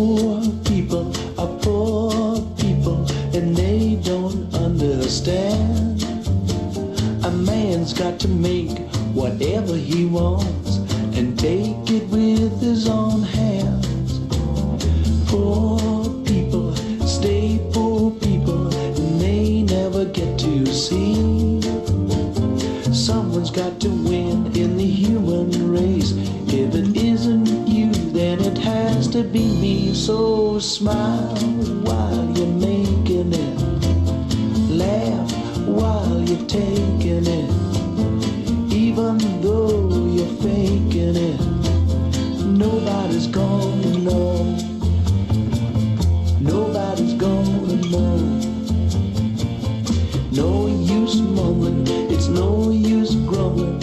Poor people are poor people and they don't understand. A man's got to make whatever he wants and take it with his own hands. Poor people stay poor people and they never get to see. Someone's got to win in the human race. If it isn't you, then it has to be me. So smile while you're making it. Laugh while you're taking it. Even though you're faking it, nobody's gonna know. Nobody's gonna know. No use mumbling, it's no use grumbling.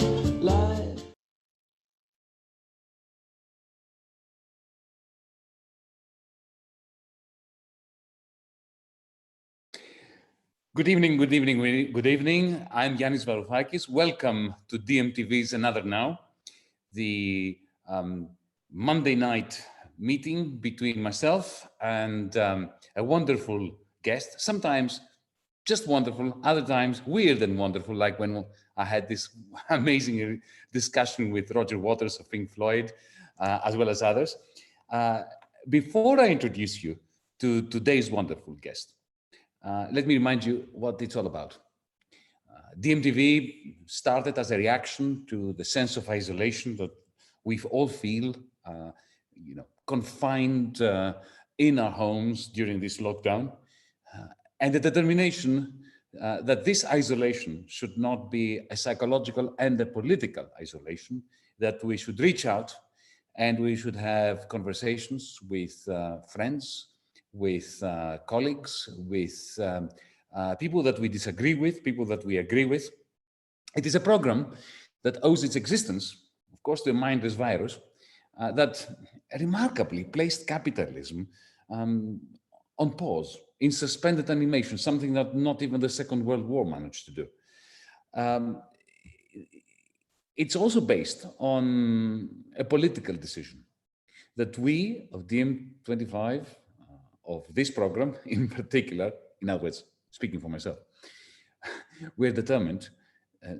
Good evening, good evening, good evening. I'm Yanis Varoufakis. Welcome to DiEM25's Another Now, the Monday night meeting between myself and a wonderful guest, sometimes just wonderful, other times weird and wonderful, like when I had this amazing discussion with Roger Waters of Pink Floyd, as well as others. Before I introduce you to today's wonderful guest, let me remind you what it's all about. DiEM25 started as a reaction to the sense of isolation that we all feel, confined in our homes during this lockdown, and the determination that this isolation should not be a psychological and a political isolation, that we should reach out and we should have conversations with friends, with colleagues, with people that we disagree with, people that we agree with. It is a program that owes its existence, of course, to a mindless virus that remarkably placed capitalism on pause, in suspended animation, something that not even the Second World War managed to do. It's also based on a political decision that we of DiEM25, of this program in particular, in other words, speaking for myself, we're determined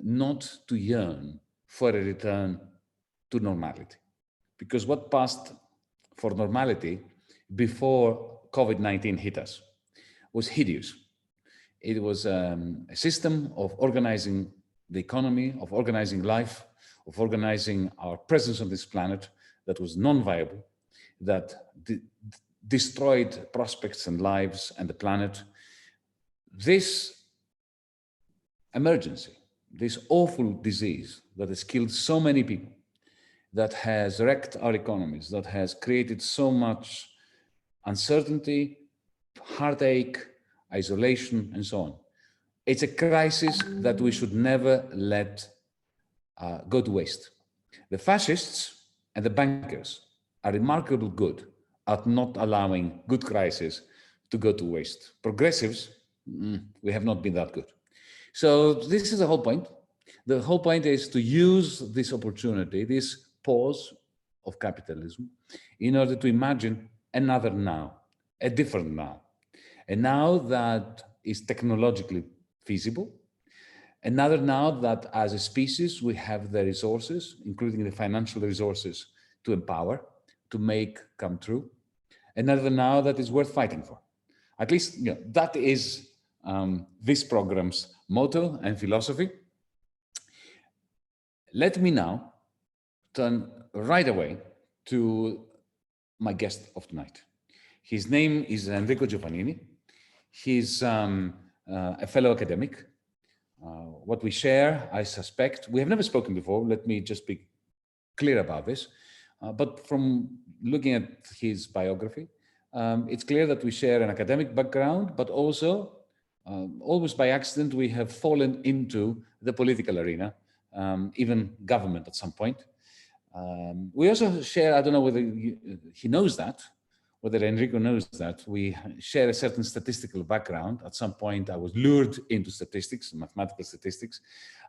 not to yearn for a return to normality. Because what passed for normality before COVID-19 hit us was hideous. It was a system of organizing the economy, of organizing life, of organizing our presence on this planet that was non-viable, that destroyed prospects and lives and the planet. This emergency, this awful disease that has killed so many people, that has wrecked our economies, that has created so much uncertainty, heartache, isolation, and so on. It's a crisis that we should never let go to waste. The fascists and the bankers are remarkably good at not allowing good crises to go to waste. Progressives, we have not been that good. So this is the whole point. The whole point is to use this opportunity, this pause of capitalism, in order to imagine another now, a different now. A now that is technologically feasible, another now that as a species we have the resources, including the financial resources, to empower, to make come true. Another now that is worth fighting for. At least, that is this program's motto and philosophy. Let me now turn right away to my guest of tonight. His name is Enrico Giovannini. He's a fellow academic. What we share, I suspect, we have never spoken before. Let me just be clear about this. But from looking at his biography, it's clear that we share an academic background, but also, almost by accident, we have fallen into the political arena, even government at some point. We also share, I don't know whether he knows that, whether Enrico knows that, we share a certain statistical background. At some point, I was lured into statistics, mathematical statistics,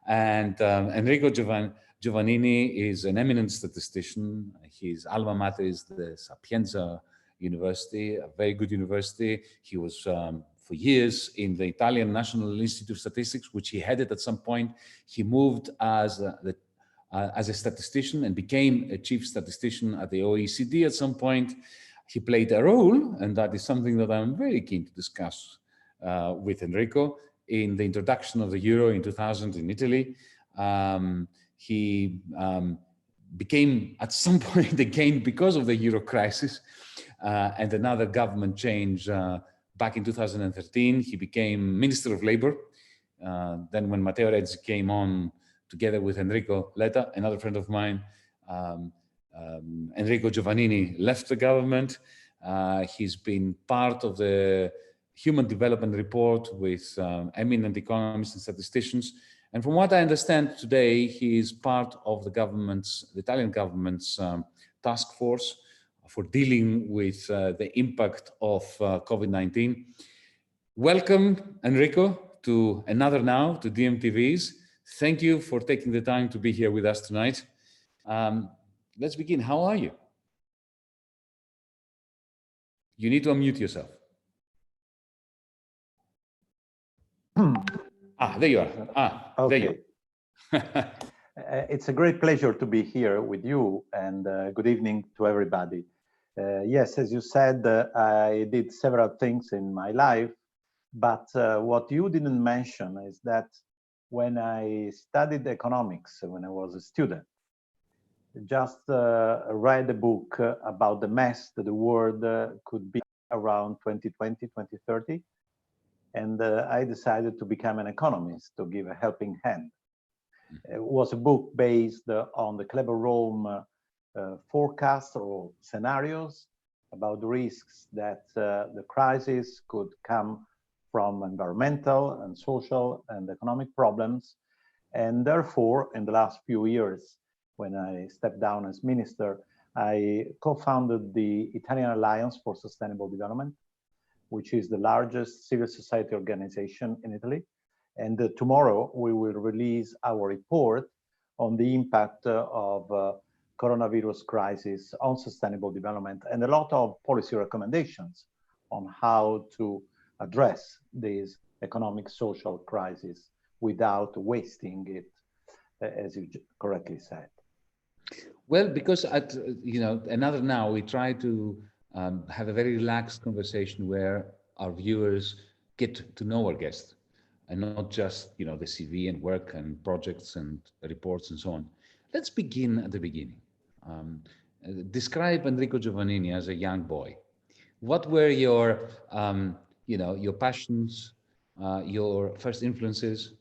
and Enrico Giovannini is an eminent statistician. His alma mater is the Sapienza university, a very good university. He was for years in the Italian National Institute of Statistics, which he headed at some point. He moved as a statistician and became a chief statistician at the OECD at some point. He played a role, and that is something that I'm very keen to discuss with Enrico, in the introduction of the euro in 2000 in Italy. He became, at some point again, because of the euro crisis and another government change back in 2013, he became Minister of Labor. Then when Matteo Renzi came on, together with Enrico Letta, another friend of mine, Enrico Giovannini left the government. He's been part of the Human Development Report with eminent economists and statisticians. And from what I understand today, he is part of the Italian government's task force for dealing with the impact of COVID-19. Welcome, Enrico, to Another Now, to DiEM25's. Thank you for taking the time to be here with us tonight. Let's begin. How are you? You need to unmute yourself. There you are. Okay. There you are. It's a great pleasure to be here with you, and good evening to everybody. Yes, as you said, I did several things in my life, but what you didn't mention is that when I studied economics, when I was a student, just read a book about the mess that the world could be around 2020, 2030. And I decided to become an economist, to give a helping hand. It was a book based on the Clever Rome forecasts or scenarios about the risks that the crisis could come from environmental and social and economic problems. And therefore, in the last few years, when I stepped down as minister, I co-founded the Italian Alliance for Sustainable Development, which is the largest civil society organization in Italy. And tomorrow we will release our report on the impact of coronavirus crisis on sustainable development, and a lot of policy recommendations on how to address this economic social crisis without wasting it, as you correctly said. Well, because at Another Now, we try to have a very relaxed conversation where our viewers get to know our guest, and not just the CV and work and projects and reports and so on. Let's begin at the beginning. Describe Enrico Giovannini as a young boy. What were your your passions, your first influences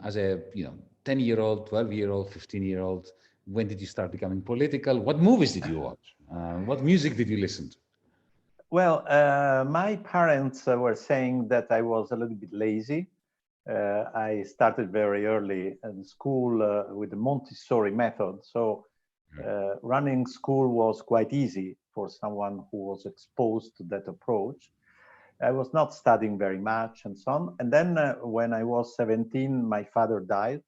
as a 10-year-old, 12-year-old, 15-year-old? When did you start becoming political? What movies did you watch? What music did you listen to? Well, my parents were saying that I was a little bit lazy. I started very early in school with the Montessori method. So running school was quite easy for someone who was exposed to that approach. I was not studying very much and so on. And then when I was 17, my father died.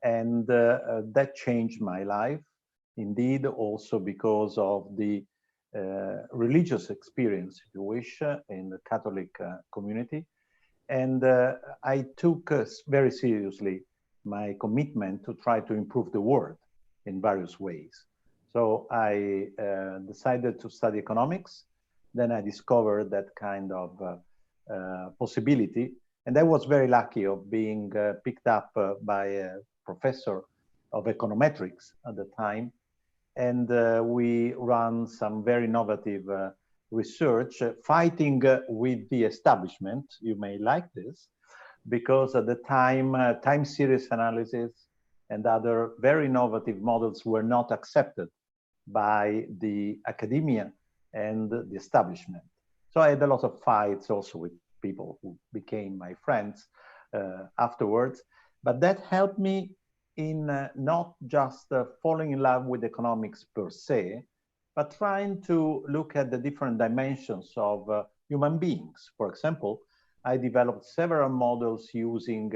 And that changed my life, indeed, also because of the religious experience, if you wish, in the Catholic community. And I took very seriously my commitment to try to improve the world in various ways. So I decided to study economics. Then I discovered that kind of possibility. And I was very lucky of being picked up by a professor of econometrics at the time. And we ran some very innovative research, fighting with the establishment. You may like this, because at the time, time series analysis and other very innovative models were not accepted by the academia and the establishment. So I had a lot of fights also with people who became my friends afterwards. But that helped me in not just falling in love with economics per se, but trying to look at the different dimensions of human beings. For example, I developed several models using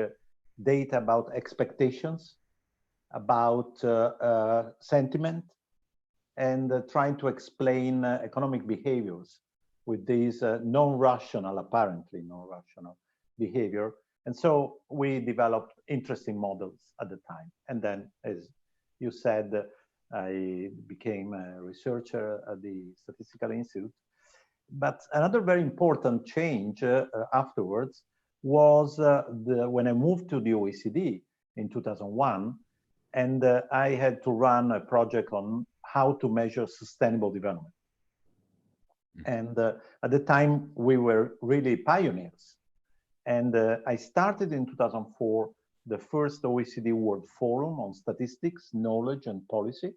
data about expectations, about sentiment, and trying to explain economic behaviors with these non-rational, apparently non-rational behavior. And so we developed interesting models at the time. And then, as you said, I became a researcher at the Statistical Institute. But another very important change afterwards was when I moved to the OECD in 2001, and I had to run a project on how to measure sustainable development. And at the time, we were really pioneers. And I started in 2004, the first OECD World Forum on Statistics, Knowledge, and Policy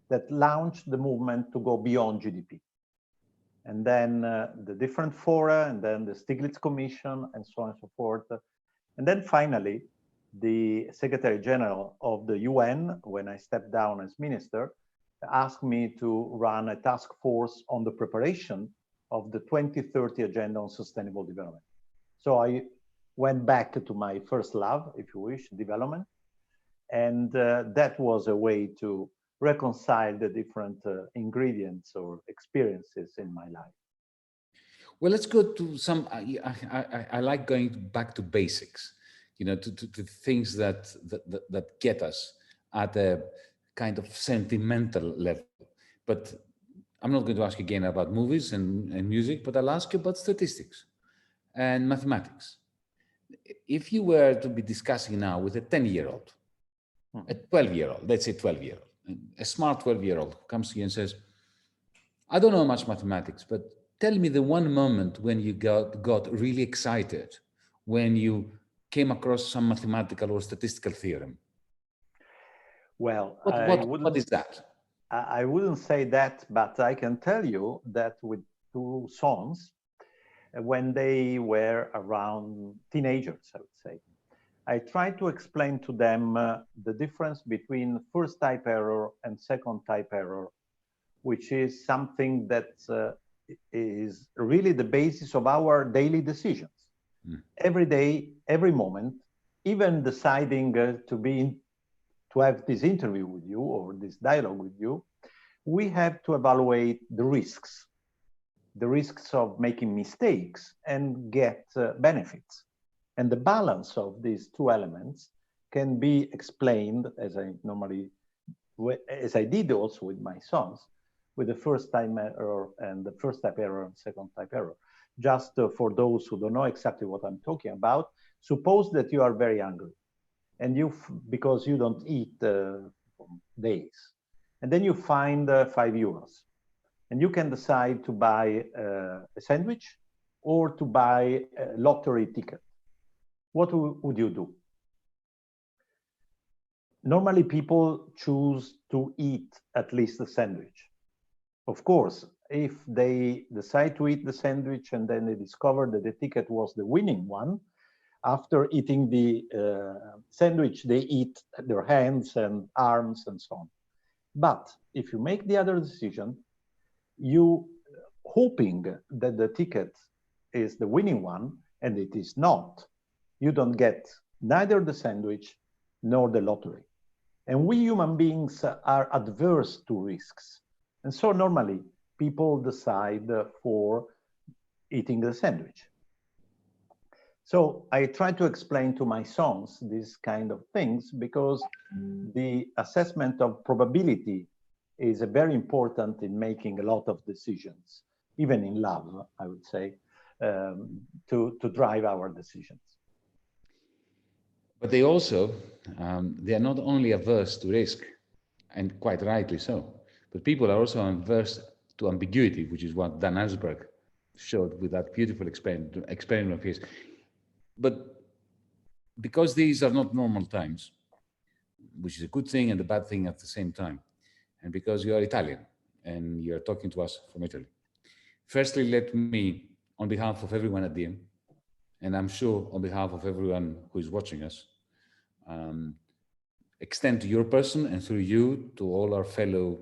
that launched the movement to go beyond GDP. And then the different fora, and then the Stiglitz Commission, and so on and so forth. And then finally, the Secretary General of the UN, when I stepped down as minister, asked me to run a task force on the preparation of the 2030 Agenda on Sustainable Development. So I went back to my first love, if you wish, development. And that was a way to reconcile the different ingredients or experiences in my life. Well, let's go to some, I like going back to basics, you know, to things that get us at a kind of sentimental level. But I'm not going to ask you again about movies and music, but I'll ask you about statistics and mathematics. If you were to be discussing now with a 10-year-old, a 12-year-old, let's say 12-year-old, a smart 12-year-old who comes to you and says, I don't know much mathematics, but tell me the one moment when you got really excited, when you came across some mathematical or statistical theorem. Well, what is that? I wouldn't say that, but I can tell you that with two sons, when they were around teenagers, I would say, I tried to explain to them the difference between first type error and second type error, which is something that is really the basis of our daily decisions. Every day, every moment, even deciding to have this interview with you or this dialogue with you, we have to evaluate the risks of making mistakes and get benefits. And the balance of these two elements can be explained, as I did also with my sons, with the first time error and the first type error and second type error. Just for those who don't know exactly what I'm talking about, suppose that you are very hungry, and because you don't eat for days, and then you find €5, and you can decide to buy a sandwich or to buy a lottery ticket. What would you do? Normally, people choose to eat at least a sandwich. Of course, if they decide to eat the sandwich and then they discover that the ticket was the winning one, after eating the sandwich, they eat their hands and arms and so on. But if you make the other decision, you hoping that the ticket is the winning one, and it is not, you don't get neither the sandwich nor the lottery. And we human beings are adverse to risks. And so normally people decide for eating the sandwich. So I try to explain to my sons these kind of things because the assessment of probability is very important in making a lot of decisions, even in love, I would say, to drive our decisions. But they also, they are not only averse to risk, and quite rightly so, but people are also averse to ambiguity, which is what Dan Ellsberg showed with that beautiful experiment of his. But because these are not normal times, which is a good thing and a bad thing at the same time, and because you are Italian and you are talking to us from Italy, firstly, let me, on behalf of everyone at DiEM, and I'm sure on behalf of everyone who is watching us, extend to your person and through you to all our fellow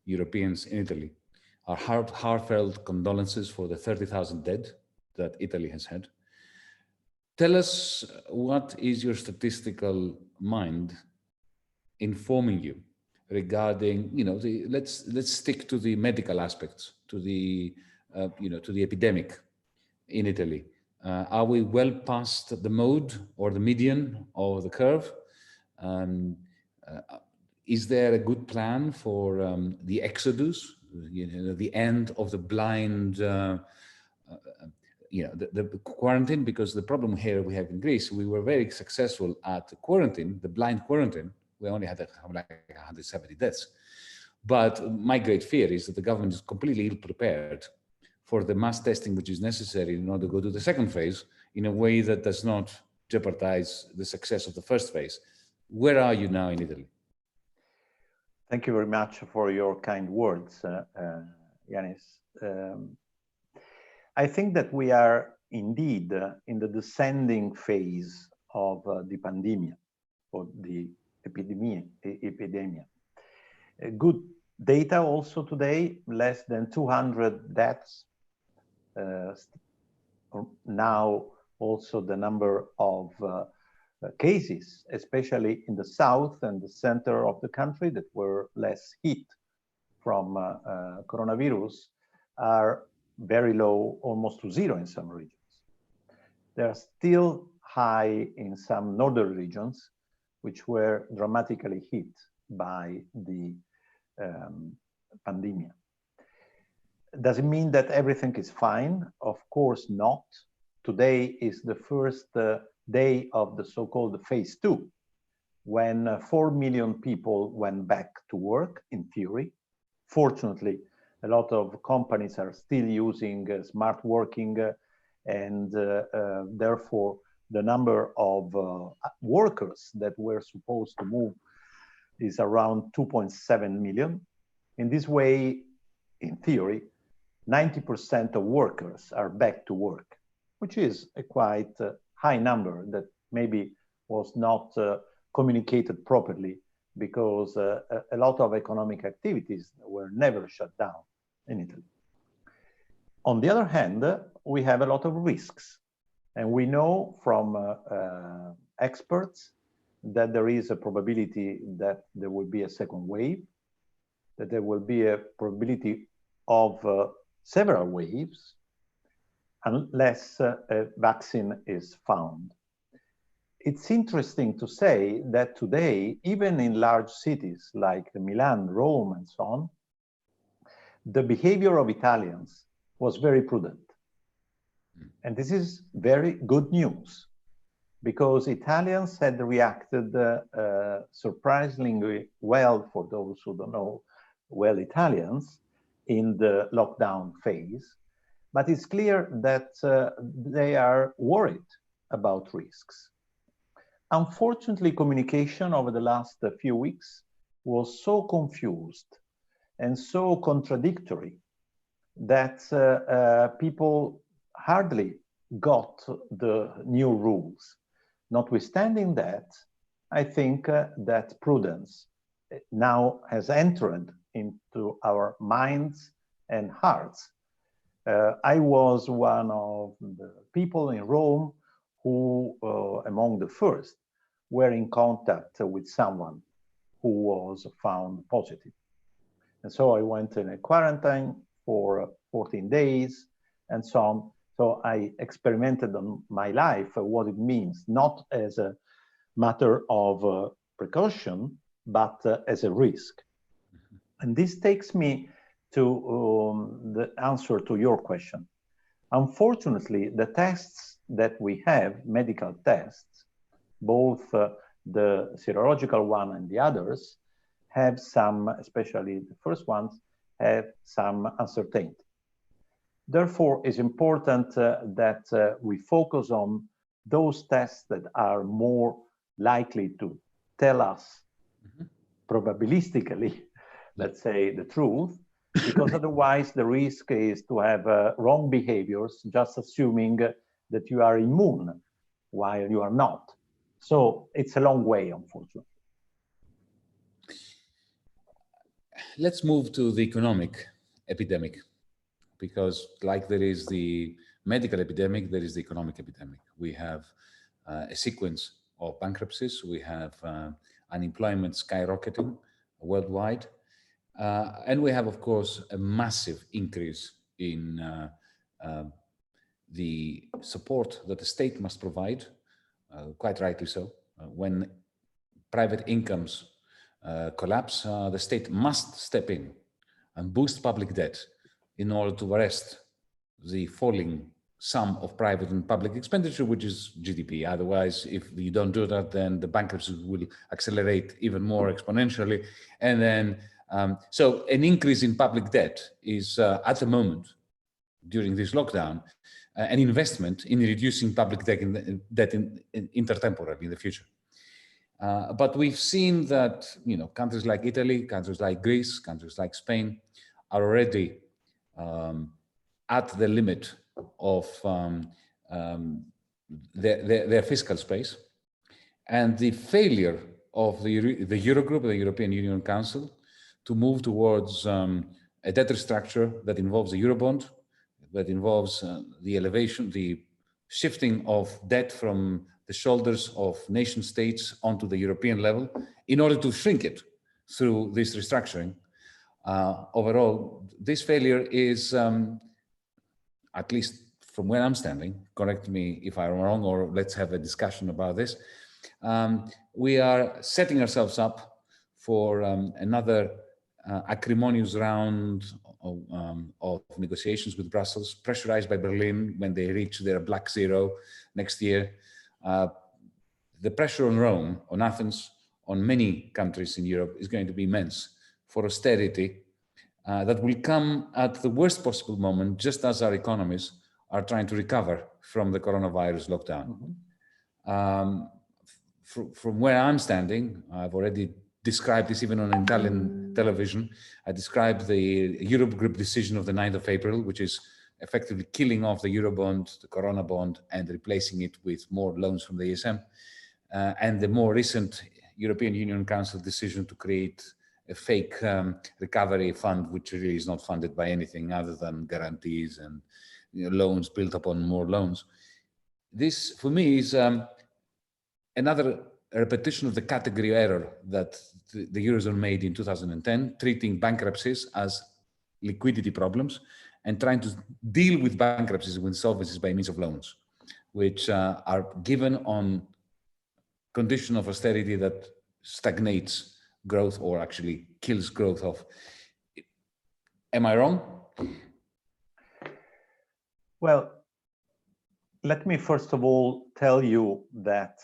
Europeans in Italy our heartfelt condolences for the 30,000 dead that Italy has had. Tell us, what is your statistical mind informing you regarding, let's stick to the medical aspects, to the, to the epidemic in Italy. Are we well past the mode or the median of the curve? Is there a good plan for the exodus, the end of the blind, the quarantine? Because the problem here we have in Greece, we were very successful at quarantine, the blind quarantine. We only had like 170 deaths. But my great fear is that the government is completely ill-prepared for the mass testing which is necessary in order to go to the second phase in a way that does not jeopardize the success of the first phase. Where are you now in Italy? Thank you very much for your kind words, Yanis. I think that we are indeed in the descending phase of the pandemic, or the epidemia. Good data also today, less than 200 deaths. Now also the number of cases, especially in the south and the center of the country that were less hit from coronavirus, are very low, almost to zero in some regions. They are still high in some northern regions, which were dramatically hit by the pandemic. Does it mean that everything is fine? Of course not. Today is the first day of the so-called phase 2, when 4 million people went back to work, in theory. Fortunately, a lot of companies are still using smart working, and therefore the number of workers that were supposed to move is around 2.7 million. In this way, in theory, 90% of workers are back to work, which is a quite high number that maybe was not communicated properly, because a lot of economic activities were never shut down in Italy. On the other hand, we have a lot of risks. And we know from experts that there is a probability that there will be a second wave, that there will be a probability of several waves, unless a vaccine is found. It's interesting to say that today, even in large cities like Milan, Rome, and so on, the behavior of Italians was very prudent. And this is very good news, because Italians had reacted surprisingly well, for those who don't know well Italians, in the lockdown phase. But it's clear that they are worried about risks. Unfortunately, communication over the last few weeks was so confused and so contradictory that people hardly got the new rules. Notwithstanding that, I think that prudence now has entered into our minds and hearts. I was one of the people in Rome who, among the first, were in contact with someone who was found positive. And so I went in a quarantine for 14 days and so on. So I experimented on my life what it means, not as a matter of precaution, but as a risk. And this takes me to the answer to your question. Unfortunately, the tests that we have, medical tests, both the serological one and the others, have some, especially the first ones, have some uncertainty. Therefore, it's important that we focus on those tests that are more likely to tell us probabilistically, let's say, the truth, because otherwise the risk is to have wrong behaviors, just assuming that you are immune while you are not. So it's a long way, unfortunately. Let's move to the economic epidemic, because like there is the medical epidemic, there is the economic epidemic. We have a sequence of bankruptcies. We have unemployment skyrocketing. worldwide. And we have, of course, a massive increase in the support that the state must provide, quite rightly so. When private incomes collapse, the state must step in and boost public debt in order to arrest the falling sum of private and public expenditure, which is GDP. Otherwise, if you don't do that, then the bankruptcies will accelerate even more exponentially. And then, so an increase in public debt is at the moment, during this lockdown, an investment in reducing public debt intertemporally in the future. But we've seen that, you know, countries like Italy, countries like Greece, countries like Spain are already at the limit of their fiscal space. And the failure of the Eurogroup, the European Union Council, to move towards a debt structure that involves a Eurobond, that involves the elevation, the shifting of debt from the shoulders of nation states onto the European level in order to shrink it through this restructuring. Overall, this failure is, at least from where I'm standing, correct me if I'm wrong, or let's have a discussion about this. We are setting ourselves up for another acrimonious round of negotiations with Brussels, pressurized by Berlin when they reach their black zero next year. The pressure on Rome, on Athens, on many countries in Europe is going to be immense for austerity that will come at the worst possible moment, just as our economies are trying to recover from the coronavirus lockdown. From where I'm standing, I've already described this even on Italian television. I described the Eurogroup decision of the 9th of April, which is effectively killing off the Eurobond, the Corona bond, and replacing it with more loans from the ESM. And the more recent European Union Council decision to create a fake recovery fund, which really is not funded by anything other than guarantees and, you know, loans built upon more loans. This, for me, is another repetition of the category error that the Eurozone made in 2010, treating bankruptcies as liquidity problems and trying to deal with bankruptcies, with insolvencies by means of loans, which are given on condition of austerity that stagnates growth or actually kills growth of. Am I wrong? Well, let me first of all tell you that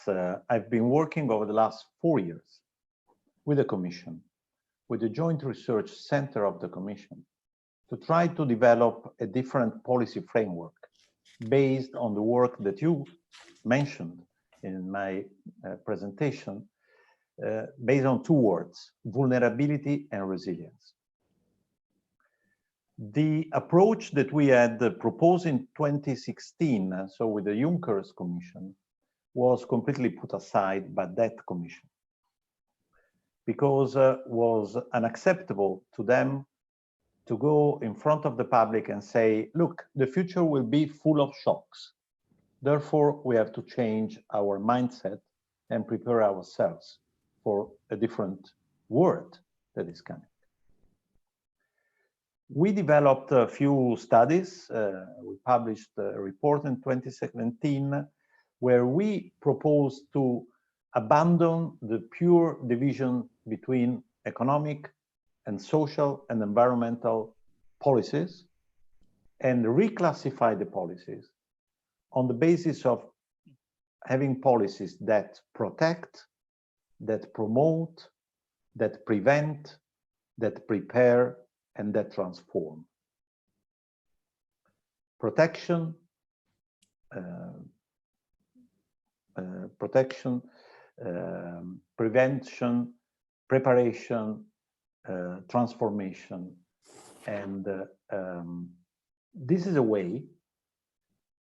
I've been working over the last 4 years with the Commission, with the Joint Research Center of the Commission, to try to develop a different policy framework based on the work that you mentioned in my presentation, based on two words: vulnerability and resilience. The approach that we had proposed in 2016, so with the Juncker's Commission, was completely put aside by that commission because it was unacceptable to them to go in front of the public and say, look, the future will be full of shocks. Therefore, we have to change our mindset and prepare ourselves for a different world that is coming. We developed a few studies. We published a report in 2017 where we proposed to abandon the pure division between economic and social and environmental policies and reclassify the policies on the basis of having policies that protect, that promote, that prevent, that prepare, and that transform. Protection, prevention, preparation, transformation. And this is a way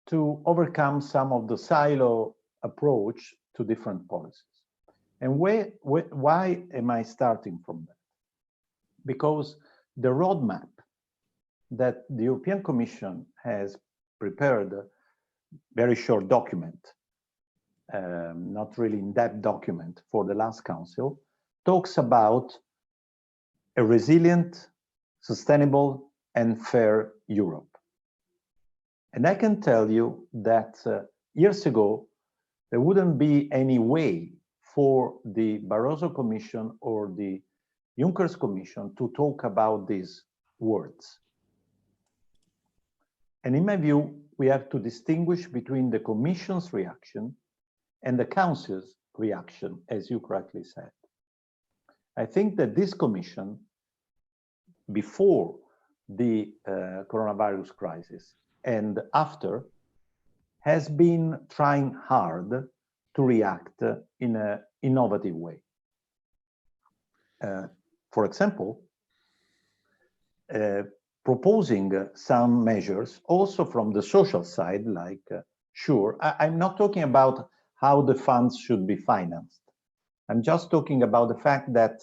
to overcome some of the silo approach to different policies. And why am I starting from that? Because the roadmap that the European Commission has prepared, a very short document, not really in-depth document for the last Council, talks about a resilient, sustainable, and fair Europe. And I can tell you that years ago, there wouldn't be any way for the Barroso Commission or the Juncker's Commission to talk about these words. And in my view, we have to distinguish between the Commission's reaction and the Council's reaction, as you correctly said. I think that this Commission, before the coronavirus crisis and after, has been trying hard to react in an innovative way. For example, proposing some measures also from the social side, like, sure, I'm not talking about how the funds should be financed. I'm just talking about the fact that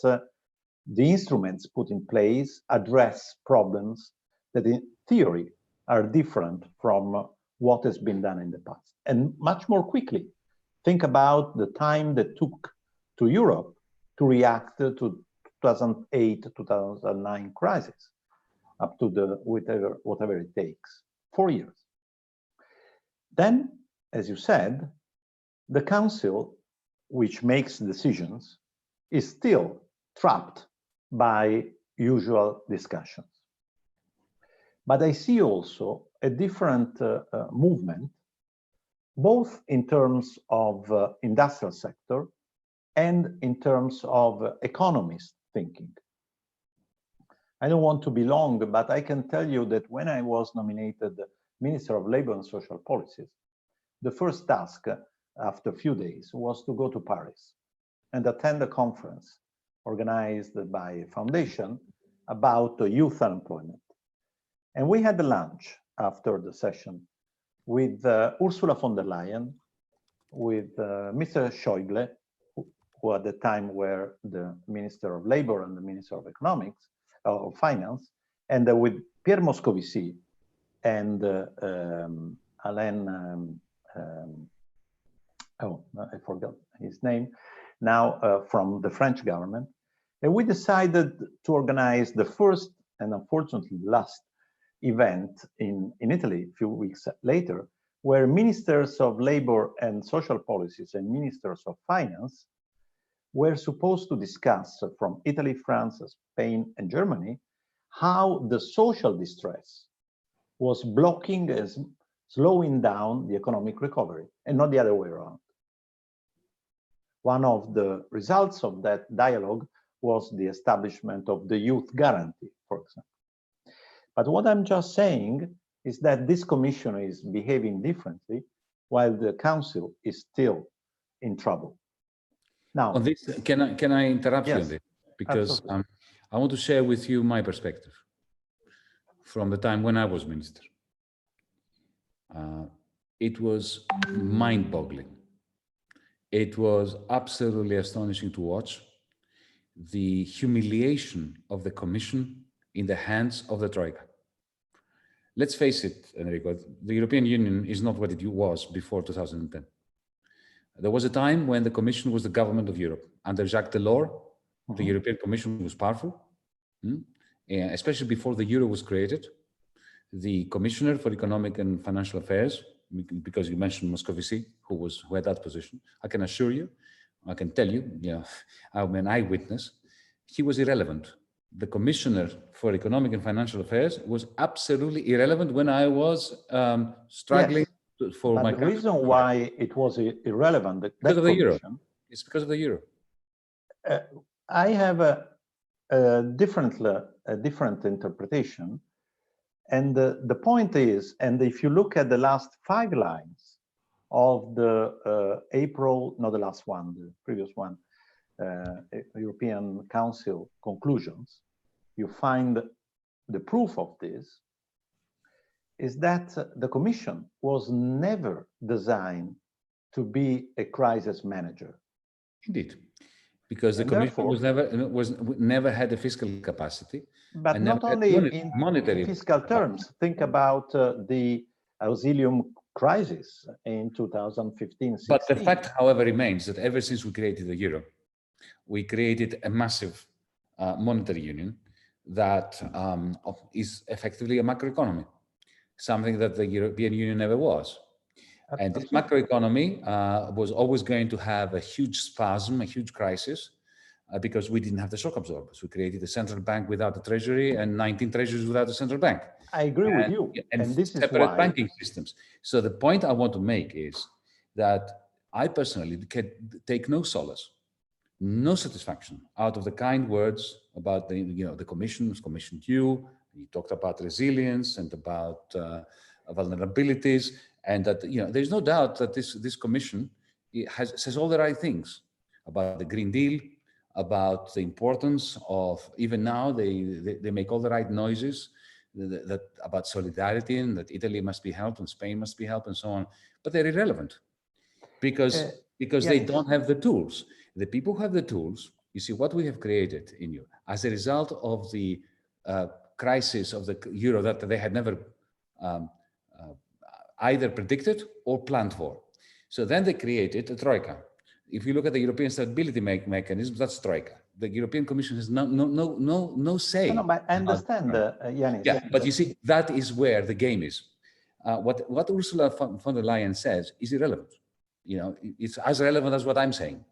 the instruments put in place address problems that in theory are different from what has been done in the past, and much more quickly. Think about the time that took to Europe to react to 2008-2009 crisis, up to the whatever it takes, 4 years. Then, as you said, the Council, which makes decisions, is still trapped by usual discussions. But I see also a different movement, both in terms of industrial sector and in terms of economist thinking. I don't want to be long, but I can tell you that when I was nominated Minister of Labour and Social Policies, the first task after a few days was to go to Paris and attend a conference organized by a foundation about youth unemployment. And we had a lunch after the session with Ursula von der Leyen, with Mr. Schäuble, who at the time were the Minister of Labour and the Minister of Economics, of Finance, and with Pierre Moscovici and Alain, I forgot his name, now from the French government. And we decided to organize the first and unfortunately last event in Italy a few weeks later, where ministers of labor and social policies and ministers of finance were supposed to discuss from Italy, France, Spain, and Germany how the social distress was blocking and slowing down the economic recovery, and not the other way around. One of the results of that dialogue was the establishment of the youth guarantee, for example. But what I'm just saying is that this commission is behaving differently while the council is still in trouble. Now, on this, can I interrupt you on this? Because I want to share with you my perspective from the time when I was minister. It was mind-boggling. It was absolutely astonishing to watch the humiliation of the Commission in the hands of the Troika. Let's face it, Enrico, the European Union is not what it was before 2010. There was a time when the Commission was the government of Europe. Under Jacques Delors, the European Commission was powerful, especially before the euro was created. The Commissioner for Economic and Financial Affairs, because you mentioned Moscovici, who had that position, I can assure you, I can tell you, I'm an eyewitness, he was irrelevant. The Commissioner for Economic and Financial Affairs was absolutely irrelevant when I was struggling for my country. The reason why it was irrelevant, because of the euro. It's because of the euro. I have a different interpretation. And the point is, and if you look at the last 5 lines of the April, not the last one, the previous one, European Council conclusions, you find the proof of this is that the Commission was never designed to be a crisis manager. Indeed, because the Commission never had a fiscal capacity. But not only in monetary fiscal terms. Think about the Auxilium crisis in 2015-16. But the fact, however, remains that ever since we created the euro, we created a massive monetary union that is effectively a macroeconomy, something that the European Union never was. And this macroeconomy was always going to have a huge spasm, a huge crisis, because we didn't have the shock absorbers. We created a central bank without a treasury and 19 treasuries without a central bank. I agree with you. And this separate is why banking systems. So the point I want to make is that I personally can take no solace, no satisfaction out of the kind words about the commissions commissioned you. You talked about resilience and about vulnerabilities, and that there's no doubt that this commission says all the right things about the Green Deal, about the importance of, even now they make all the right noises that about solidarity and that Italy must be helped and Spain must be helped and so on, but they're irrelevant because they don't have the tools. The people who have the tools, you see what we have created in Europe as a result of the crisis of the euro that they had never either predicted or planned for. So then they created a Troika. If you look at the European stability mechanism, that's Troika. The European Commission has no say. No, but I understand, Yanis. Yeah, but you see, that is where the game is. What Ursula von der Leyen says is irrelevant. It's as relevant as what I'm saying.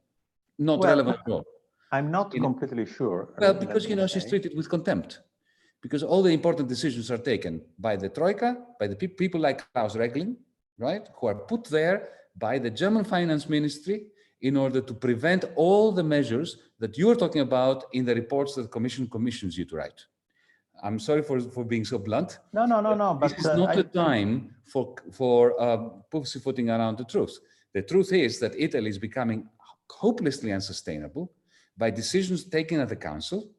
Not relevant at all. I'm not completely sure. Well, because she's treated with contempt. Because all the important decisions are taken by the Troika, by the people like Klaus Regling, right, who are put there by the German finance ministry in order to prevent all the measures that you're talking about in the reports that the Commission commissions you to write. I'm sorry for being so blunt. No. But this is not the time for pussyfooting around the truth. The truth is that Italy is becoming hopelessly unsustainable by decisions taken at the Council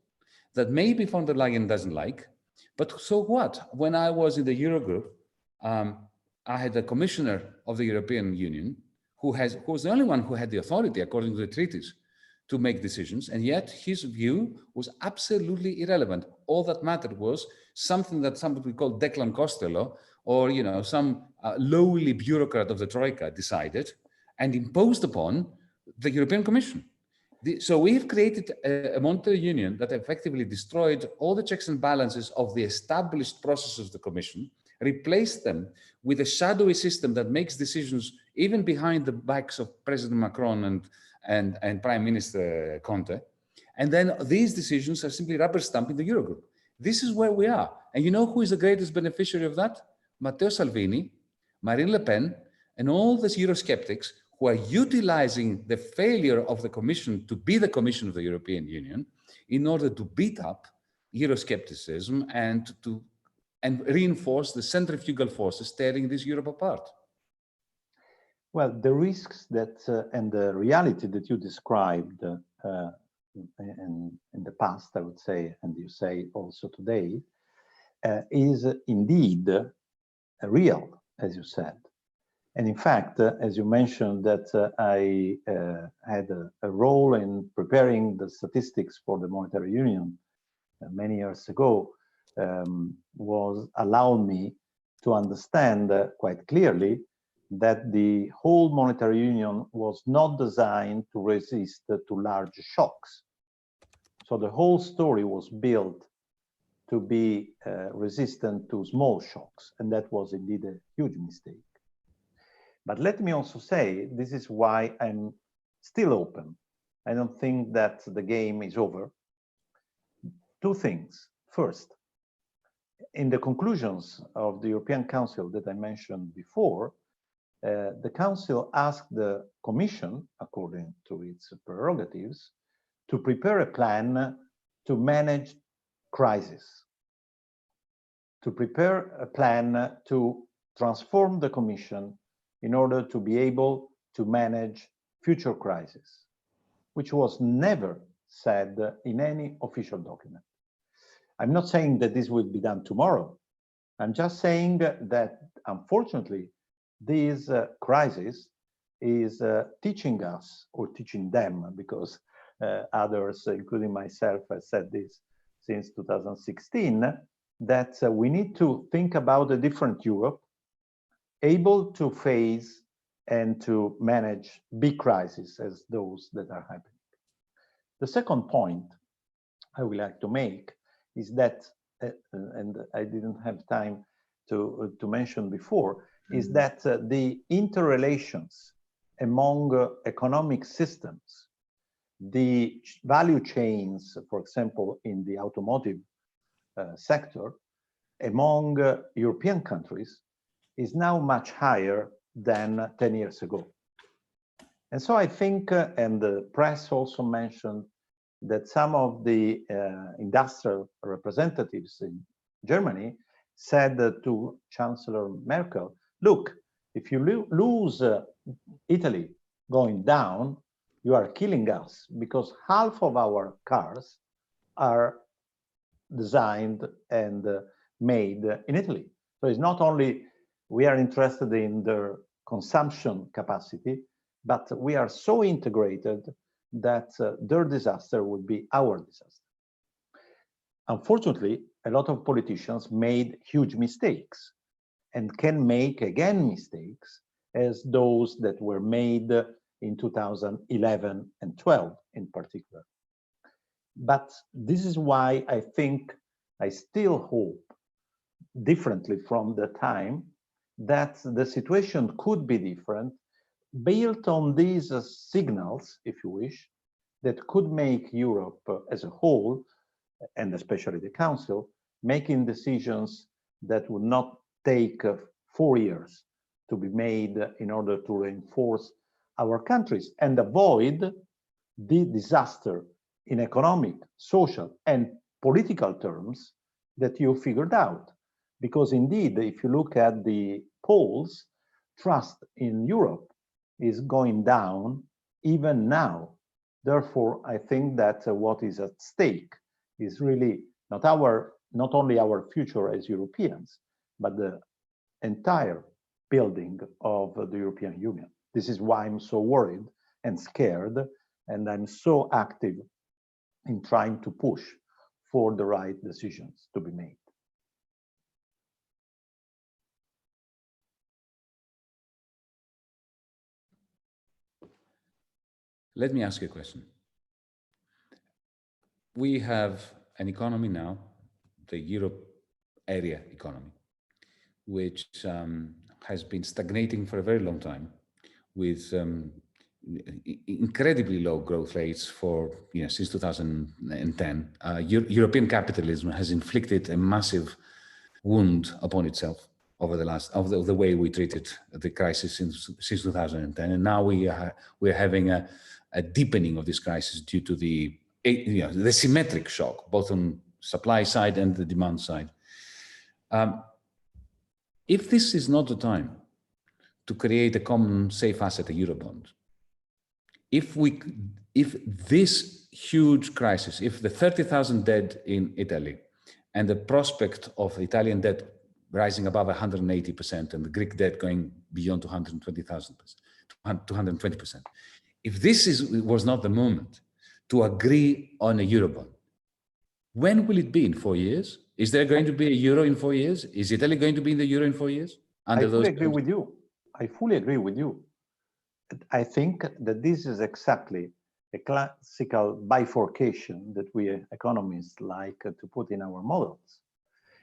that maybe von der Leyen doesn't like, but so what? When I was in the Eurogroup, I had a commissioner of the European Union who was the only one who had the authority, according to the treaties, to make decisions, and yet his view was absolutely irrelevant. All that mattered was something that somebody called Declan Costello, or some lowly bureaucrat of the Troika decided and imposed upon the European Commission. So we've created a monetary union that effectively destroyed all the checks and balances of the established processes of the Commission, replaced them with a shadowy system that makes decisions even behind the backs of President Macron and Prime Minister Conte. And then these decisions are simply rubber stamping the Eurogroup. This is where we are. And you know who is the greatest beneficiary of that? Matteo Salvini, Marine Le Pen, and all these Eurosceptics who are utilizing the failure of the Commission to be the Commission of the European Union in order to beat up Euroscepticism and reinforce the centrifugal forces tearing this Europe apart. Well, the risks that and the reality that you described in the past, I would say, and you say also today, is indeed real, as you said. And in fact, as you mentioned, that I had a role in preparing the statistics for the monetary union many years ago, was allowed me to understand quite clearly that the whole monetary union was not designed to resist to large shocks. So the whole story was built to be resistant to small shocks, and that was indeed a huge mistake. But let me also say, this is why I'm still open. I don't think that the game is over. Two things. First, in the conclusions of the European Council that I mentioned before, the Council asked the Commission, according to its prerogatives, to prepare a plan to manage crisis, to prepare a plan to transform the Commission in order to be able to manage future crises, which was never said in any official document. I'm not saying that this will be done tomorrow. I'm just saying that, unfortunately, this crisis is teaching us, or teaching them, because others, including myself, have said this since 2016, that we need to think about a different Europe, able to face and to manage big crises as those that are happening. The second point I would like to make is that, and I didn't have time to mention before, is that the interrelations among economic systems, the value chains, for example, in the automotive sector, among European countries, is now much higher than 10 years ago. And so I think, and the press also mentioned, that some of the industrial representatives in Germany said to Chancellor Merkel, look, if you lose Italy going down, you are killing us, because half of our cars are designed and made in Italy. So it's not only we are interested in their consumption capacity, but we are so integrated that their disaster would be our disaster. Unfortunately, a lot of politicians made huge mistakes and can make again mistakes as those that were made in 2011 and 12 in particular. But this is why I think I still hope, differently from the time, that the situation could be different, built on these signals, if you wish, that could make Europe as a whole, and especially the Council, making decisions that would not take 4 years to be made in order to reinforce our countries and avoid the disaster in economic, social, and political terms that you figured out. Because indeed, if you look at the polls, trust in Europe is going down even now. Therefore, I think that what is at stake is really not only our future as Europeans, but the entire building of the European Union. This is why I'm so worried and scared, and I'm so active in trying to push for the right decisions to be made. Let me ask you a question. We have an economy now, the Euro area economy, which has been stagnating for a very long time, with incredibly low growth rates for since 2010. European capitalism has inflicted a massive wound upon itself over the way we treated the crisis since 2010, and now we're having a deepening of this crisis due to the symmetric shock, both on supply side and the demand side. If this is not the time to create a common safe asset, a Eurobond, if this huge crisis, if the 30,000 dead in Italy and the prospect of Italian debt rising above 180% and the Greek debt going beyond 220%, if this was not the moment to agree on a Eurobond, when will it be? In 4 years? Is there going to be a euro in 4 years? Is Italy going to be in the euro in 4 years? I fully agree with you. I fully agree with you. I think that this is exactly a classical bifurcation that we economists like to put in our models.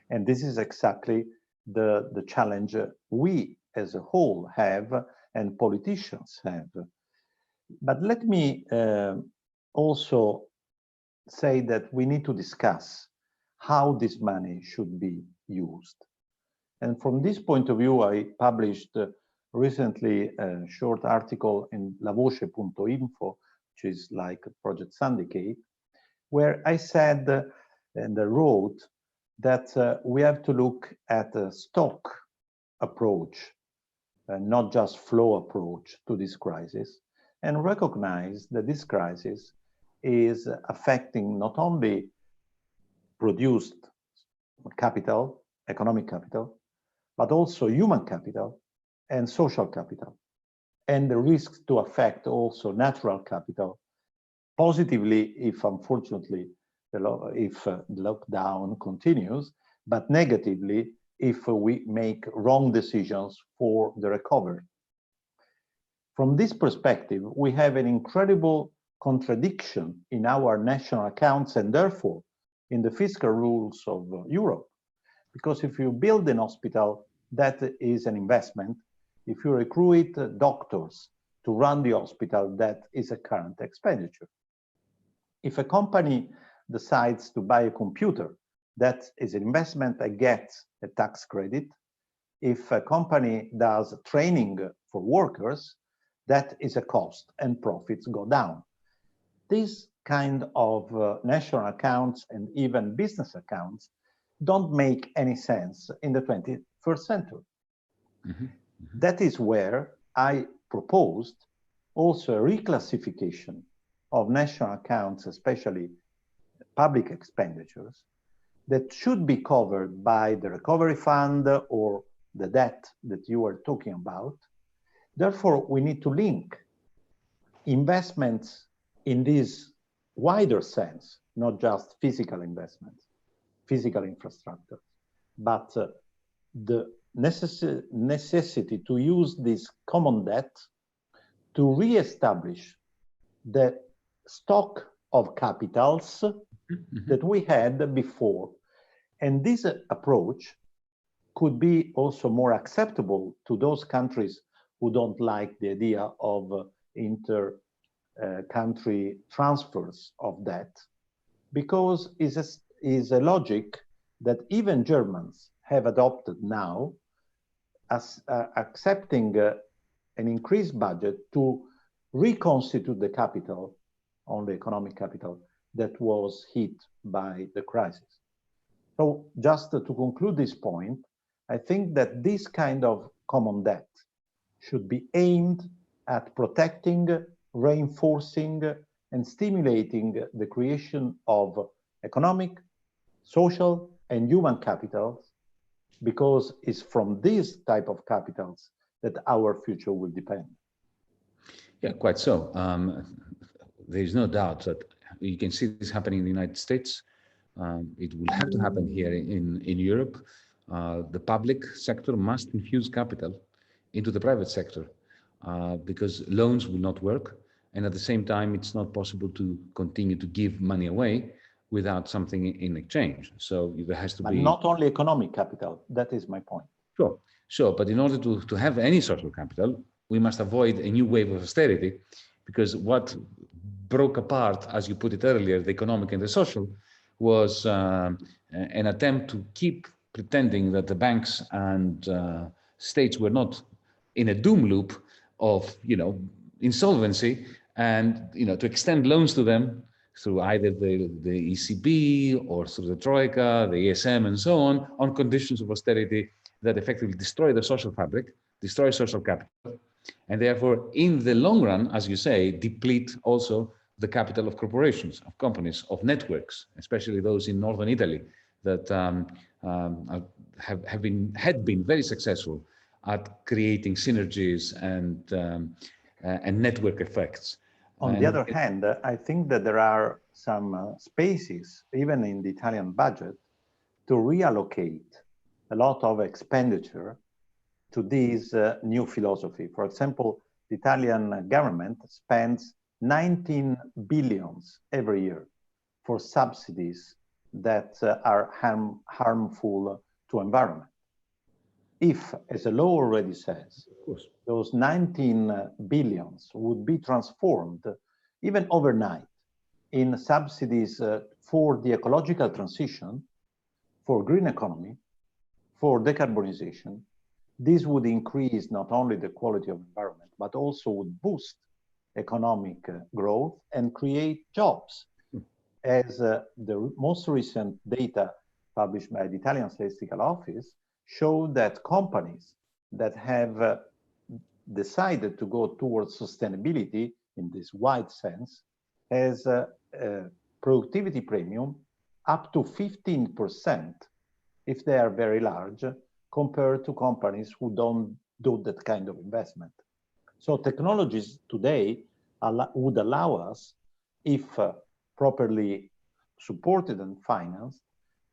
And this is exactly the challenge we as a whole have and politicians have. But let me also say that we need to discuss how this money should be used. And from this point of view, I published recently a short article in lavoce.info, which is like Project Syndicate, where I said and I wrote that we have to look at a stock approach, not just flow approach to this crisis, and recognize that this crisis is affecting not only produced capital, economic capital, but also human capital and social capital, and the risks to affect also natural capital positively if, unfortunately, if the lockdown continues, but negatively if we make wrong decisions for the recovery. From this perspective, we have an incredible contradiction in our national accounts and therefore in the fiscal rules of Europe. Because if you build an hospital, that is an investment. If you recruit doctors to run the hospital, that is a current expenditure. If a company decides to buy a computer, that is an investment that gets a tax credit. If a company does training for workers, that is a cost and profits go down. This kind of national accounts and even business accounts don't make any sense in the 21st century. Mm-hmm. Mm-hmm. That is where I proposed also a reclassification of national accounts, especially public expenditures, that should be covered by the recovery fund or the debt that you were talking about. Therefore, we need to link investments in this wider sense, not just physical investments, physical infrastructure, but the necessity to use this common debt to re-establish the stock of capitals that we had before. And this approach could be also more acceptable to those countries who don't like the idea of inter-country transfers of debt, because it's a logic that even Germans have adopted now, as accepting an increased budget to reconstitute the capital, on the economic capital, that was hit by the crisis. So just to conclude this point, I think that this kind of common debt should be aimed at protecting, reinforcing, and stimulating the creation of economic, social, and human capitals, because it's from these type of capitals that our future will depend. Yeah, quite so. There's no doubt that you can see this happening in the United States. It will have to happen here in Europe. The public sector must infuse capital into the private sector because loans will not work. And at the same time, it's not possible to continue to give money away without something in exchange. So there has to be... But not only economic capital, that is my point. Sure. But in order to have any social capital, we must avoid a new wave of austerity, because what broke apart, as you put it earlier, the economic and the social, was an attempt to keep pretending that the banks and states were not in a doom loop of, insolvency, and, to extend loans to them through either the ECB or through the Troika, the ESM, and so on conditions of austerity that effectively destroy the social fabric, destroy social capital, and therefore, in the long run, as you say, deplete also the capital of corporations, of companies, of networks, especially those in northern Italy that had been very successful at creating synergies and network effects. On the other hand, I think that there are some spaces, even in the Italian budget, to reallocate a lot of expenditure to this new philosophy. For example, the Italian government spends 19 billions every year for subsidies that are harmful to environment. If, as the law already says, those 19 billions would be transformed even overnight in subsidies for the ecological transition, for green economy, for decarbonization, this would increase not only the quality of environment, but also would boost economic growth and create jobs. As the most recent data published by the Italian Statistical Office show that companies that have decided to go towards sustainability in this wide sense has a productivity premium up to 15% if they are very large, compared to companies who don't do that kind of investment. So technologies today would allow us, if properly supported and financed,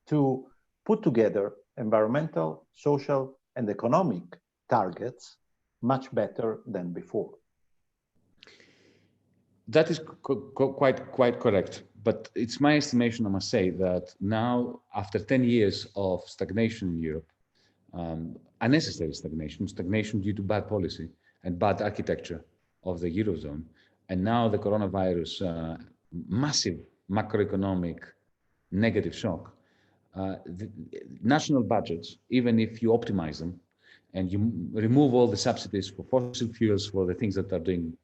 to put together environmental, social, and economic targets much better than before. That is quite correct. But it's my estimation, I must say, that now, after 10 years of stagnation in Europe, unnecessary stagnation due to bad policy and bad architecture of the Eurozone, and now the coronavirus massive macroeconomic negative shock, the national budgets, even if you optimize them and you remove all the subsidies for fossil fuels, for the things that are doing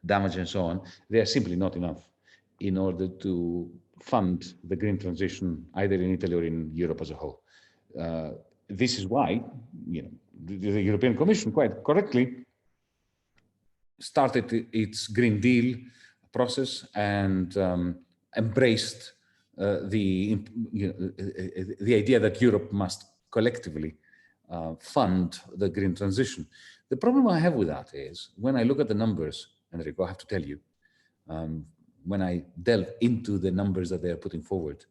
damage and so on, they are simply not enough in order to fund the green transition, either in Italy or in Europe as a whole. This is why, the European Commission quite correctly started its Green Deal process and embraced the idea that Europe must collectively fund the green transition. The problem I have with that is, when I look at the numbers, Enrico, I have to tell you, when I delve into the numbers that they are putting forward,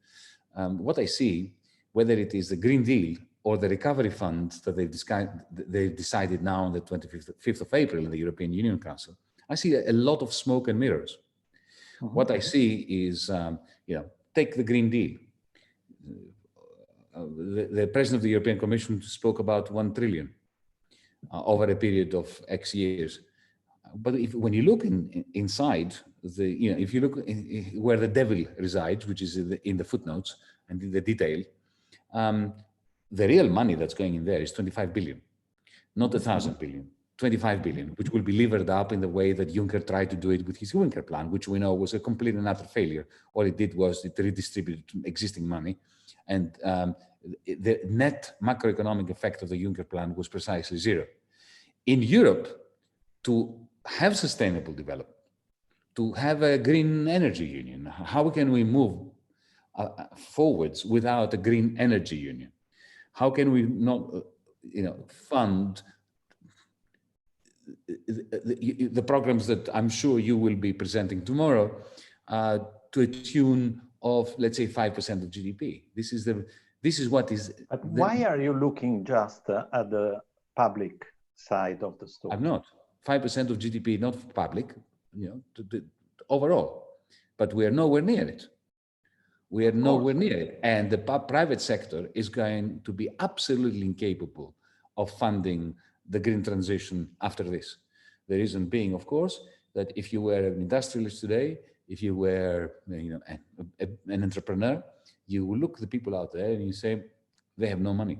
what I see, whether it is the Green Deal or the recovery fund that they've decided now on the 25th of April in the European Union Council, I see a lot of smoke and mirrors. What I see is, take the Green Deal. The President of the European Commission spoke about 1 trillion over a period of X years. But when you look inside, if you look where the devil resides, which is in the footnotes and in the detail, the real money that's going in there is 25 billion, not 1,000 billion. 25 billion, which will be levered up in the way that Juncker tried to do it with his Juncker plan, which we know was a complete and utter failure. All it did was it redistributed existing money. And the net macroeconomic effect of the Juncker plan was precisely zero. In Europe, to have sustainable development, to have a green energy union, how can we move forwards without a green energy union? How can we not, fund the programs that I'm sure you will be presenting tomorrow to a tune of, let's say, 5% of GDP. This is what is. But why are you looking just at the public side of the story? I'm not. 5% of GDP, not public, overall, but we are nowhere near it. We are nowhere near it, and the private sector is going to be absolutely incapable of funding the green transition after this. The reason being, of course, that if you were an industrialist today, if you were an entrepreneur, you will look at the people out there and you say, they have no money.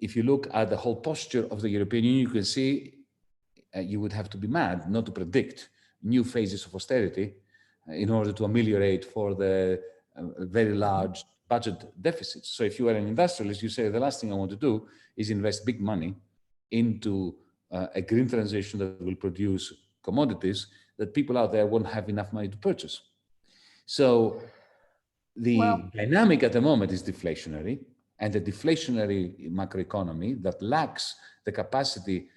If you look at the whole posture of the European Union, you can see you would have to be mad not to predict new phases of austerity in order to ameliorate for the very large budget deficits. So if you are an industrialist, you say the last thing I want to do is invest big money into a green transition that will produce commodities that people out there won't have enough money to purchase. So the dynamic at the moment is deflationary, and a deflationary macroeconomy that lacks the capacity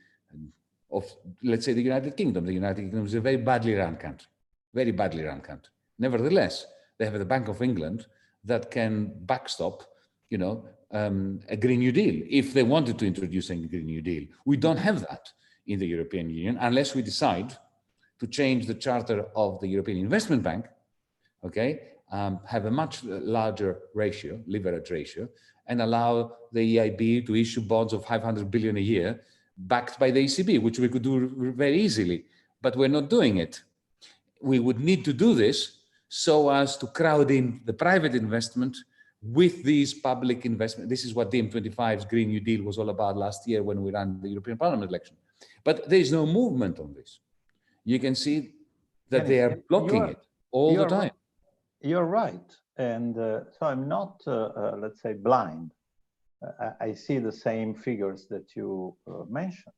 of, let's say, the United Kingdom. The United Kingdom is a very badly run country, very badly run country. Nevertheless, they have the Bank of England that can backstop, a Green New Deal if they wanted to introduce a Green New Deal. We don't have that in the European Union unless we decide to change the charter of the European Investment Bank, have a much larger ratio, leverage ratio, and allow the EIB to issue bonds of 500 billion a year backed by the ECB, which we could do very easily, but we're not doing it. We would need to do this so as to crowd in the private investment with these public investment. This is what DiEM25's Green New Deal was all about last year when we ran the European Parliament election. But there is no movement on this. You can see that they are blocking it all the time. You're right. And so I'm not, let's say, blind. I see the same figures that you mentioned.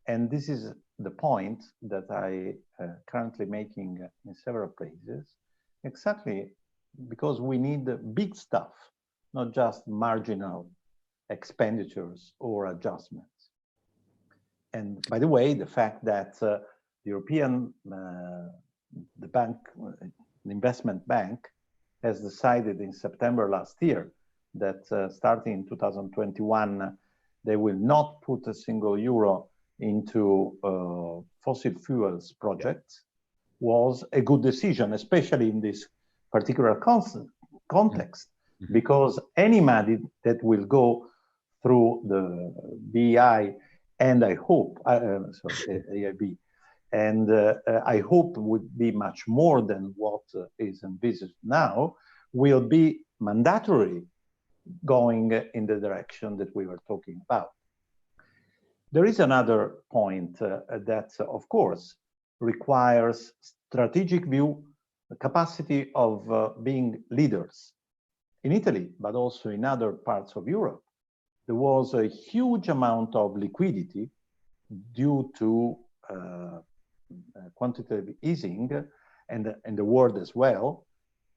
And this is the point that I currently making in several places, exactly because we need big stuff, not just marginal expenditures or adjustments. And by the way, the fact that the European, the investment bank has decided in September last year that starting in 2021, they will not put a single euro into fossil fuels projects. was a good decision, especially in this particular context, because any money that will go through the BEI, and I hope, AIB, and I hope would be much more than what is envisaged now, will be mandatory going in the direction that we were talking about. There is another point that, of course, requires strategic view, the capacity of being leaders. In Italy, but also in other parts of Europe, there was a huge amount of liquidity due to quantitative easing and the world as well,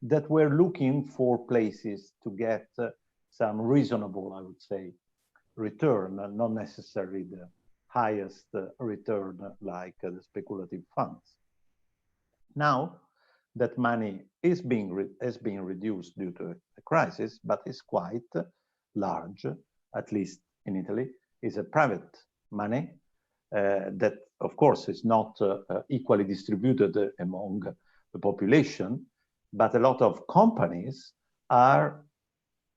that were looking for places to get some reasonable, I would say, return, not necessarily the highest return like the speculative funds. Now that money is being reduced due to the crisis, but is quite large, at least in Italy, is a private money that, of course, is not equally distributed among the population, but a lot of companies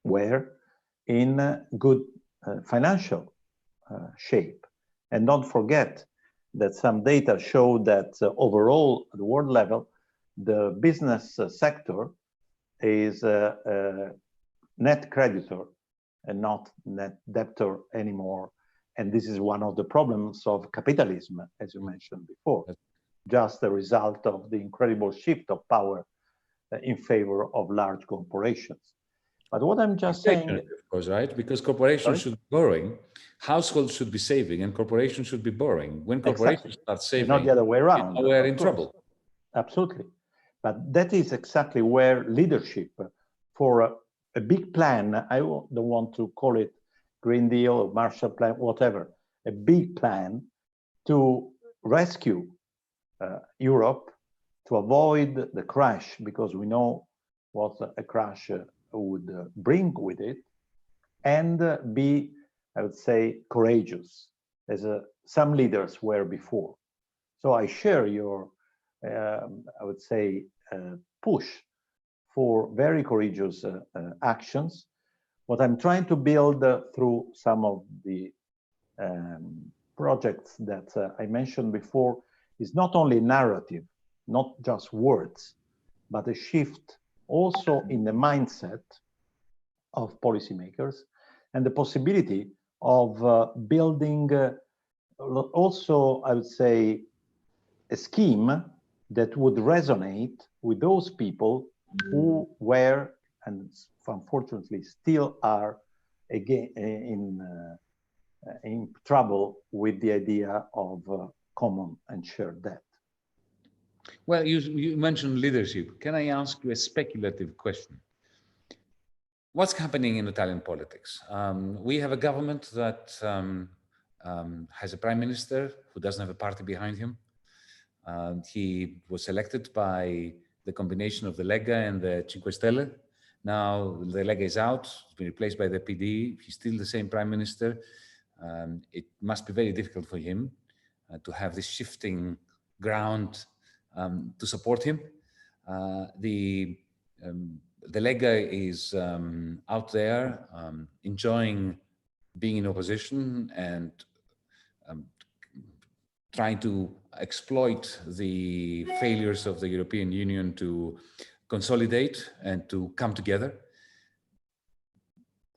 were in good financial shape. And don't forget that some data show that overall, at the world level, the business sector is a net creditor and not net debtor anymore. And this is one of the problems of capitalism, as you mentioned before, just a result of the incredible shift of power in favor of large corporations. But what I'm just saying... Of course, right? Because corporations should be borrowing, households should be saving, and corporations should be borrowing. When corporations start saving, not the other way around. We're in trouble. Absolutely. But that is exactly where leadership for a big plan, I don't want to call it Green Deal or Marshall Plan, whatever, a big plan to rescue Europe, to avoid the crash, because we know what a crash would bring with it, and be, I would say, courageous, as some leaders were before. So I share your, I would say, push for very courageous actions. What I'm trying to build through some of the projects that I mentioned before is not only narrative, not just words, but a shift also in the mindset of policymakers and the possibility of building also, I would say, a scheme that would resonate with those people who were, and unfortunately still are, again in trouble with the idea of common and shared debt. Well, you mentioned leadership. Can I ask you a speculative question? What's happening in Italian politics? We have a government that has a prime minister who doesn't have a party behind him. He was elected by the combination of the Lega and the Cinque Stelle. Now the Lega is out, it's been replaced by the PD. He's still the same prime minister. It must be very difficult for him to have this shifting ground to support him. The Lega is out there enjoying being in opposition and trying to exploit the failures of the European Union to consolidate and to come together.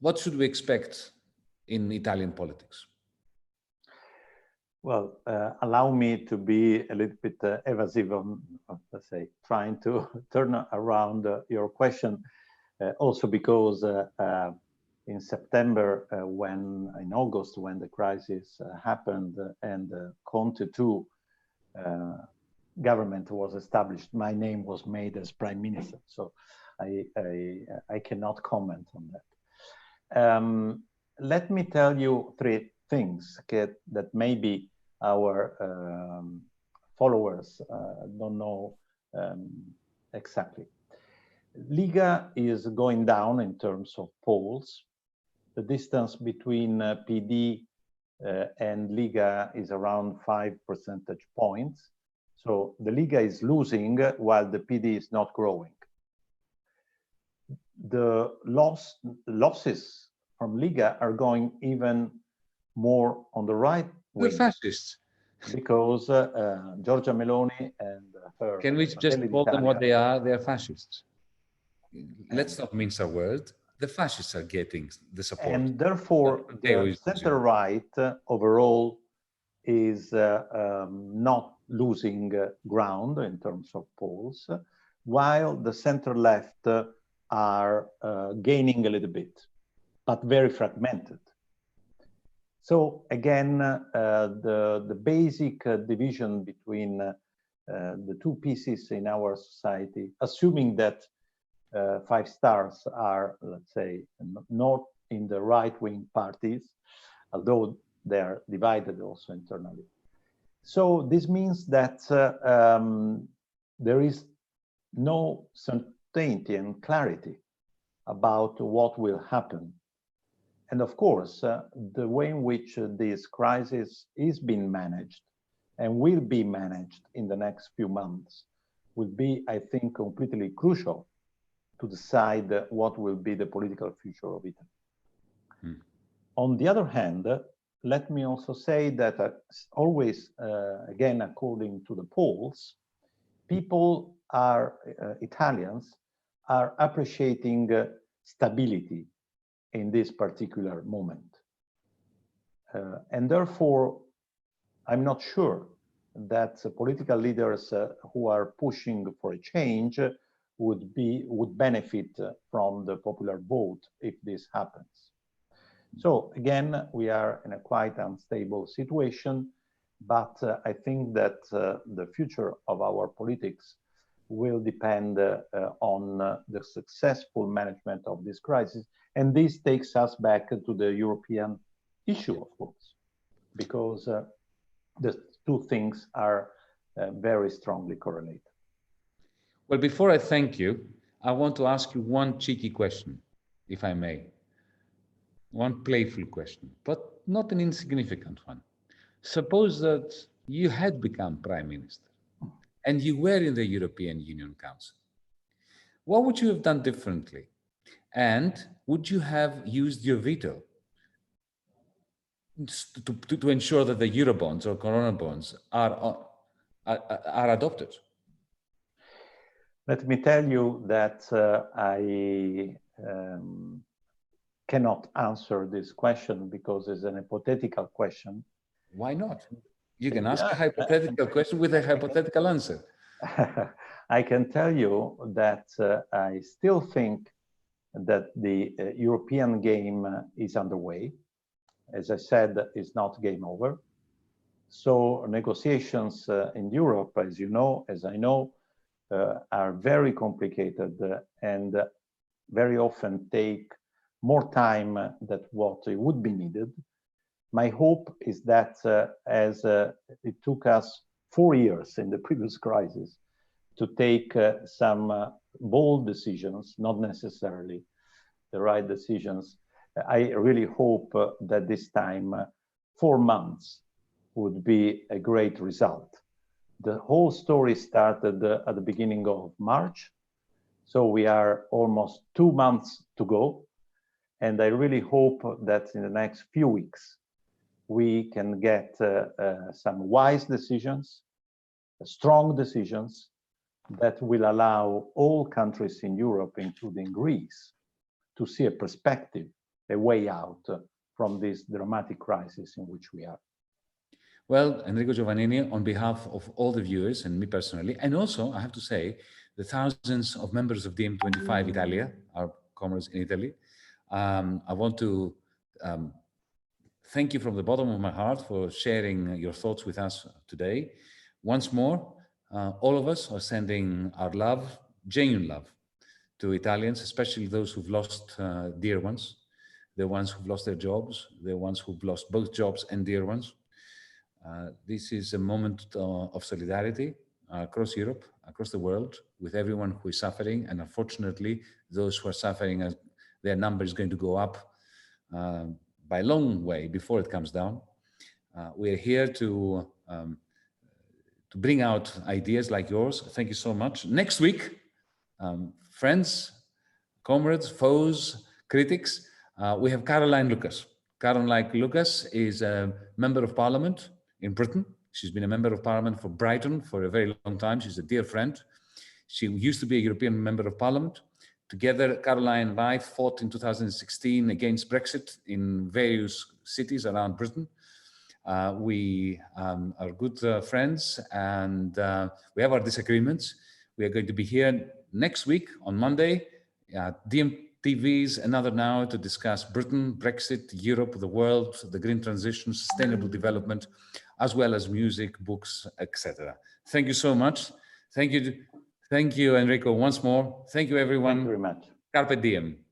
What should we expect in Italian politics? Well, allow me to be a little bit evasive on, let's say, trying to turn around your question, also because in September, in August, when the crisis happened and Conte II government was established, my name was made as prime minister. So I cannot comment on that. Let me tell you three things that maybe our followers don't know exactly. Liga is going down in terms of polls. The distance between PD and Liga is around 5 percentage points. So the Liga is losing while the PD is not growing. The losses from Liga are going even more on the right wing. We're fascists. Because Giorgia Meloni and her... Can we just call them what they are? They are fascists. Let's not mince our word. The fascists are getting the support. And therefore, the center-right overall is not losing ground in terms of polls, while the center-left are gaining a little bit, but very fragmented. So again, the basic division between the two pieces in our society, assuming that 5 stars are, let's say, not in the right-wing parties, although they are divided also internally. So this means that there is no certainty and clarity about what will happen. And of course, the way in which this crisis is being managed and will be managed in the next few months will be, I think, completely crucial to decide what will be the political future of Italy. On the other hand, let me also say that always, again, according to the polls, people are, Italians, are appreciating stability in this particular moment. And therefore, I'm not sure that political leaders who are pushing for a change would benefit from the popular vote if this happens. So again, we are in a quite unstable situation, but I think that the future of our politics will depend on the successful management of this crisis. And this takes us back to the European issue, of course, because the two things are very strongly correlated. Well, before I thank you, I want to ask you one cheeky question, if I may. One playful question, but not an insignificant one. Suppose that you had become Prime Minister and you were in the European Union Council. What would you have done differently? And would you have used your veto to ensure that the Eurobonds or Corona bonds are adopted? Let me tell you that I cannot answer this question because it's an hypothetical question. Why not? You can ask a hypothetical question with a hypothetical answer. I can tell you that I still think that the European game is underway. As I said, it's not game over. So negotiations in Europe, as you know, as I know, are very complicated and very often take more time than what would be needed. My hope is that as it took us 4 years in the previous crisis to take some bold decisions, not necessarily the right decisions, I really hope that this time 4 months would be a great result. The whole story started at the beginning of March, so we are almost 2 months to go. And I really hope that in the next few weeks, we can get some wise decisions, strong decisions that will allow all countries in Europe, including Greece, to see a perspective, a way out from this dramatic crisis in which we are. Well, Enrico Giovannini, on behalf of all the viewers and me personally, and also, I have to say, the thousands of members of DiEM25 Italia, our comrades in Italy, I want to thank you from the bottom of my heart for sharing your thoughts with us today. Once more, all of us are sending our love, genuine love, to Italians, especially those who've lost dear ones, the ones who've lost their jobs, the ones who've lost both jobs and dear ones. This is a moment of solidarity across Europe, across the world, with everyone who is suffering. And unfortunately, those who are suffering, their number is going to go up by a long way before it comes down. We're here to to bring out ideas like yours. Thank you so much. Next week, friends, comrades, foes, critics, we have Caroline Lucas. Caroline Lucas is a member of parliament in Britain. She's been a member of parliament for Brighton for a very long time. She's a dear friend. She used to be a European member of parliament. Together, Caroline and I fought in 2016 against Brexit in various cities around Britain. We are good friends, and we have our disagreements. We are going to be here next week on Monday at DiEM25's Another Now to discuss Britain, Brexit, Europe, the world, the green transition, sustainable development, as well as music, books, etc. Thank you so much. Thank you, Enrico, once more. Thank you, everyone. Thank you very much. Carpe diem.